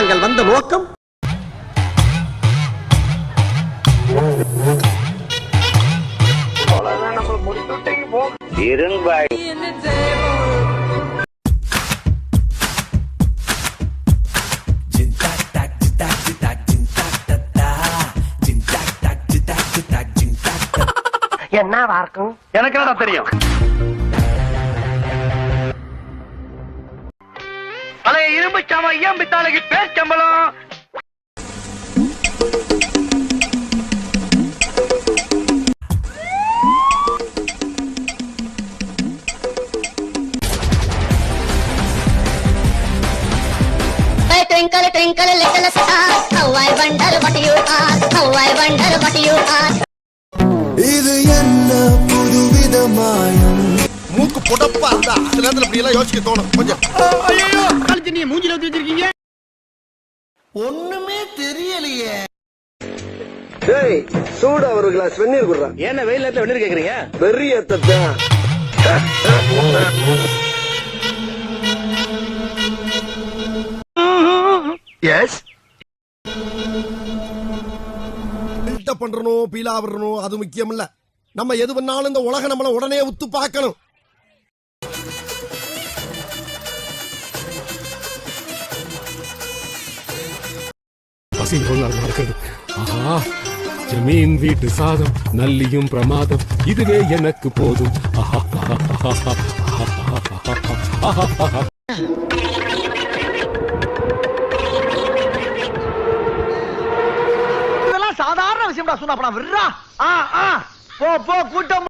நாங்கள் வந்த நோக்கம் என்னவா இருக்கும் எனக்கு என்னடா தெரியும். பழைய இரும்பு சாம ஐயம்பித்தாளுக்கு பேர் சம்பளம். Twinkle, twinkle, little star, how I wonder what you are, how I wonder what you are. இது என்ன புதுவிதமாயம். மூக்கு புடப்பா இருந்தா அந்த நேரத்துல இப்படி எல்லாம் யோசிக்க தோணும் கொஞ்சம். ஐயோ காலேஜ் நீ மூஞ்சில ஊத்தி வச்சிருக்கீங்க. ஒண்ணுமே தெரியலையே. டேய் சூடா ஒரு கிளாஸ் வெந்நீர் குடுறா. என்ன வெயில்ல இருந்த வெந்நீர் கேக்குறீங்க? வெறி ஏத்ததா. எஸ் பில்டப் பண்றணும் பீலா வரணும் அது முக்கியம் இல்ல. நம்ம எது பண்ணாலும் இந்த உலகம் நம்மள உடனே உத்து பார்க்கணும். ஜமீன் வீட்டு சாதம் நல்லியும் பிரமாதம் இதுவே எனக்கு போதும். இதெல்லாம் சாதாரண விஷயம்டா சொன்னா விடுறா. போ கூட்டம்